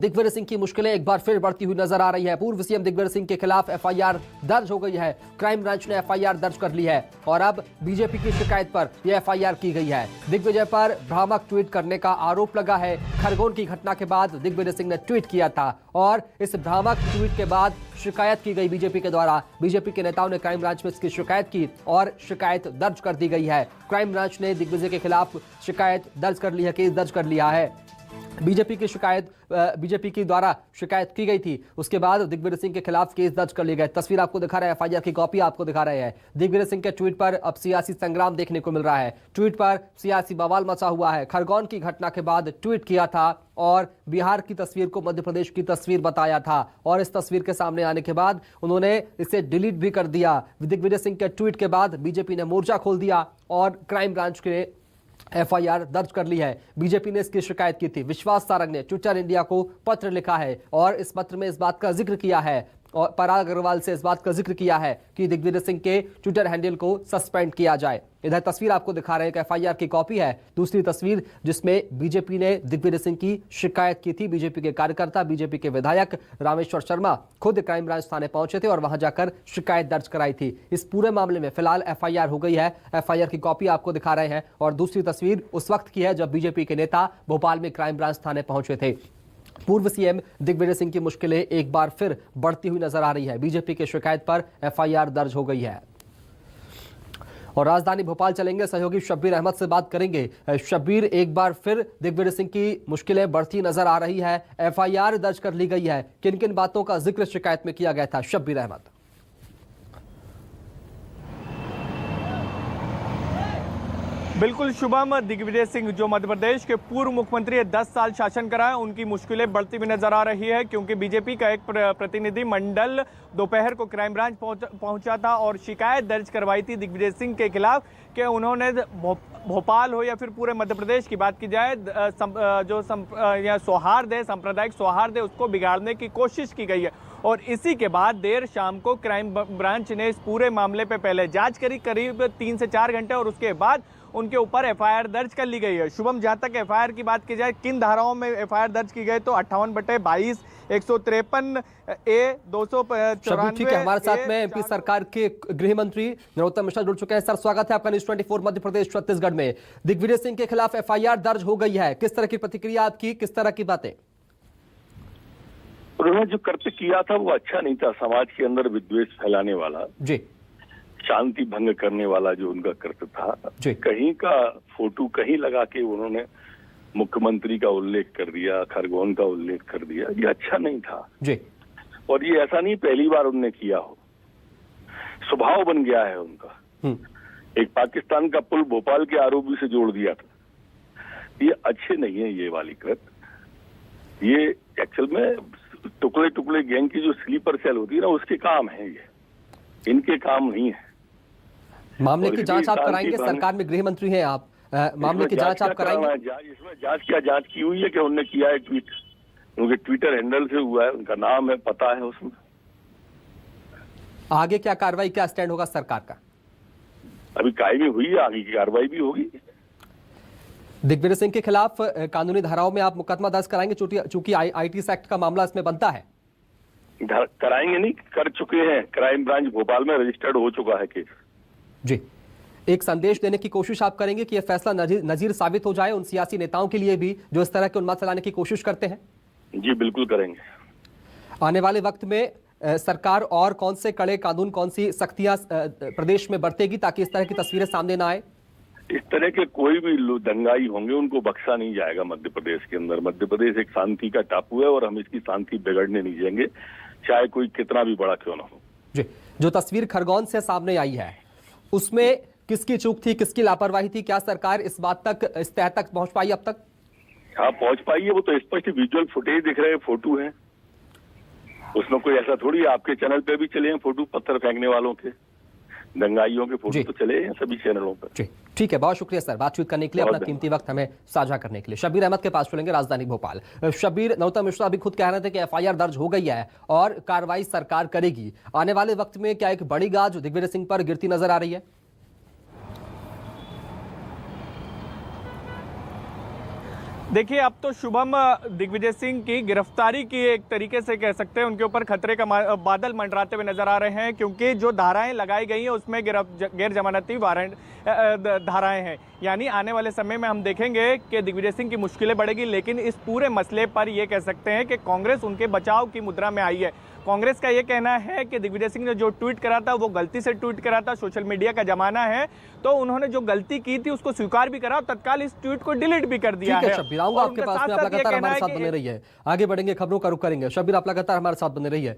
दिग्विजय सिंह की मुश्किलें एक बार फिर बढ़ती हुई नजर आ रही है। पूर्व सीएम दिग्विजय सिंह के खिलाफ एफआईआर दर्ज हो गई है। क्राइम ब्रांच ने एफआईआर दर्ज कर ली है और अब बीजेपी की शिकायत पर यह एफआईआर की गई है। दिग्विजय पर भ्रामक ट्वीट करने का आरोप लगा है। खरगोन की घटना के बाद दिग्विजय सिंह ने ट्वीट किया था और इस भ्रामक ट्वीट के बाद शिकायत की गई बीजेपी के द्वारा। बीजेपी के नेताओं ने क्राइम ब्रांच में इसकी शिकायत की और शिकायत दर्ज कर दी गई है। क्राइम ब्रांच ने दिग्विजय के खिलाफ शिकायत दर्ज कर ली है, केस दर्ज कर लिया है। बीजेपी के द्वारा शिकायत की गई थी, उसके बाद दिग्विजय सिंह के खिलाफ केस दर्ज कर लिए गए। तस्वीर आपको दिखा रहे हैं, एफआईआर की कॉपी आपको दिखा रहे हैं। दिग्विजय सिंह के ट्वीट पर अब सियासी संग्राम देखने को मिल रहा है। ट्वीट पर सियासी बवाल मचा हुआ है। खरगोन की घटना के बाद ट्वीट किया था और बिहार की तस्वीर को मध्य प्रदेश की तस्वीर बताया था और इस तस्वीर के सामने आने के बाद उन्होंने इसे डिलीट भी कर दिया। दिग्विजय सिंह के ट्वीट के बाद बीजेपी ने मोर्चा खोल दिया और क्राइम ब्रांच के एफआईआर दर्ज कर ली है। बीजेपी ने इसकी शिकायत की थी। विश्वास सारंग ने ट्विटर इंडिया को पत्र लिखा है और इस पत्र में इस बात का जिक्र किया है और पराग अग्रवाल से इस बात का जिक्र किया है कि दिग्विजय सिंह के ट्विटर हैंडल को सस्पेंड किया जाए। इधर तस्वीर आपको दिखा रहे हैं कि एफआईआर की कॉपी है। दूसरी तस्वीर जिसमें बीजेपी ने दिग्विजय सिंह की शिकायत की थी। बीजेपी के कार्यकर्ता, बीजेपी के विधायक रामेश्वर शर्मा खुद क्राइम ब्रांच थाने पहुंचे थे और वहां जाकर शिकायत दर्ज कराई थी। इस पूरे मामले में फिलहाल एफआईआर हो गई है। एफआईआर की कॉपी आपको दिखा रहे हैं और दूसरी तस्वीर उस वक्त की है जब बीजेपी के नेता भोपाल में क्राइम ब्रांच थाने पहुंचे थे। पूर्व सीएम दिग्विजय सिंह की मुश्किलें एक बार फिर बढ़ती हुई नजर आ रही है। बीजेपी की शिकायत पर एफआईआर दर्ज हो गई है और राजधानी भोपाल चलेंगे, सहयोगी शब्बीर अहमद से बात करेंगे। शब्बीर, एक बार फिर दिग्विजय सिंह की मुश्किलें बढ़ती नजर आ रही है। एफआईआर दर्ज कर ली गई है, किन किन बातों का जिक्र शिकायत में किया गया था? शब्बीर अहमद। बिल्कुल शुभम, दिग्विजय सिंह जो मध्य प्रदेश के पूर्व मुख्यमंत्री 10 साल शासन करा है, उनकी मुश्किलें बढ़ती हुई नजर आ रही है क्योंकि बीजेपी का एक प्रतिनिधि मंडल दोपहर को क्राइम ब्रांच पहुंचा था और शिकायत दर्ज करवाई थी दिग्विजय सिंह के खिलाफ कि उन्होंने भोपाल हो या फिर पूरे मध्य प्रदेश की बात की जाए, जो सौहार्द है, सांप्रदायिक सौहार्द है, उसको बिगाड़ने की कोशिश की गई है। और इसी के बाद देर शाम को क्राइम ब्रांच ने इस पूरे मामले पे पहले जांच करी करीब 3 से 4 घंटे और उसके बाद उनके ऊपर एफआईआर दर्ज कर ली गई है। शुभम, जहां तक एफआईआर की बात की जाए, किन धाराओं में एफआईआर दर्ज की गई तो 58/22, 153 ए, 294। ठीक है, हमारे साथ में एमपी सरकार के गृह मंत्री नरोत्तम मिश्रा जुड़ चुके हैं। सर, स्वागत है आपका न्यूज़ 24 मध्य प्रदेश छत्तीसगढ़ में। दिग्विजय सिंह के खिलाफ एफआईआर दर्ज हो गई है, किस तरह की प्रतिक्रिया आपकी, किस तरह की बातें? उन्होंने जो कृत्य किया था वो अच्छा नहीं था। समाज के अंदर विद्वेष फैलाने वाला जी, शांति भंग करने वाला जो उनका कृत्य था, कहीं का फोटो कहीं लगा के उन्होंने मुख्यमंत्री का उल्लेख कर दिया, खरगोन का उल्लेख कर दिया। ये अच्छा नहीं था जी। और ये ऐसा नहीं पहली बार उनने किया हो, स्वभाव बन गया है उनका। एक पाकिस्तान का पुल भोपाल के आरोपी से जोड़ दिया था। ये अच्छे नहीं है ये वाली कृत्य। ये एक्चुअल में टुकड़े टुकड़े गैंग की जो स्लीपर सेल होती है ना, उसके काम है, ये इनके काम नहीं है। मामले की जांच आप कराएंगे? सरकार में गृह मंत्री हैं आप, मामले की जांच आप कराएंगे? इसमें जांच की हुई है कि उन्होंने किया है ट्वीट, उनके ट्विटर हैंडल से हुआ है, उनका नाम है, पता है उसमें। आगे क्या कार्रवाई, क्या स्टैंड होगा सरकार का? अभी कायमी हुई है, आगे की कार्रवाई भी होगी। दिग्विजय सिंह के खिलाफ कानूनी धाराओं में आप मुकदमा दर्ज कराएंगे चूंकि आईटी एक्ट का मामला इसमें बनता है? कराएंगे नहीं, कर चुके हैं। क्राइम ब्रांच भोपाल में रजिस्टर्ड हो चुका है केस। जी, एक संदेश देने की कोशिश आप करेंगे कि यह फैसला नजीर साबित हो जाए उन सियासी नेताओं के लिए भी जो इस तरह के उन्माद फैलाने की कोशिश करते हैं? जी बिल्कुल करेंगे। आने वाले वक्त में सरकार और कौन से कड़े कानून, कौन सी सख्तियां प्रदेश में बरतेगी ताकि इस तरह की तस्वीरें सामने ना आए? इस तरह के कोई भी दंगाई होंगे उनको बख्शा नहीं जाएगा मध्य प्रदेश के अंदर। मध्य प्रदेश एक शांति का टापू है और हम इसकी शांति बिगड़ने नहीं देंगे, चाहे कोई कितना भी बड़ा क्यों ना हो। जी, जो तस्वीर खरगोन से सामने आई है उसमें किसकी चूक थी, किसकी लापरवाही थी? क्या सरकार इस बात तक, इस तह तक पहुंच पाई अब तक? हाँ पहुंच पाई है, वो तो स्पष्ट विजुअल फुटेज दिख रहे हैं, फोटो है उसमें। कोई ऐसा थोड़ी, आपके चैनल पे भी चले हैं फोटो, पत्थर फेंकने वालों के, दंगाइयों के फोटो तो चले हैं सभी चैनलों पर। जी ठीक है, बहुत शुक्रिया सर बातचीत करने के लिए, अपना कीमती वक्त हमें साझा करने के लिए। शब्बीर अहमद के पास चलेंगे, राजधानी भोपाल। शब्बीर, नरोत्तम मिश्रा अभी खुद कह रहे थे कि एफआईआर दर्ज हो गई है और कार्रवाई सरकार करेगी। आने वाले वक्त में क्या एक बड़ी गाज दिग्विजय सिंह पर गिरती नजर आ रही है? देखिए, अब तो शुभम दिग्विजय सिंह की गिरफ्तारी की एक तरीके से कह सकते हैं, उनके ऊपर खतरे का बादल मंडराते हुए नजर आ रहे हैं, क्योंकि जो धाराएं लगाई गई हैं उसमें गैर जमानती वारंट धाराएं हैं। यानी आने वाले समय में हम देखेंगे कि दिग्विजय सिंह की मुश्किलें बढ़ेगी। लेकिन इस पूरे मसले पर यह कह सकते हैं कि कांग्रेस उनके बचाव की मुद्रा में आई है। कांग्रेस का यह कहना है कि दिग्विजय सिंह ने जो ट्वीट करा था वो गलती से ट्वीट करा था, सोशल मीडिया का जमाना है, तो उन्होंने जो गलती की थी उसको स्वीकार भी करा और तत्काल इस ट्वीट को डिलीट भी कर दिया है। शब्बीर, आऊंगा आपके पास में, आप लगातार हमारे साथ बने रहिए। आगे बढ़ेंगे, खबरों का रुख करेंगे। शब्बीर, आप लगातार हमारे साथ बने रहिए।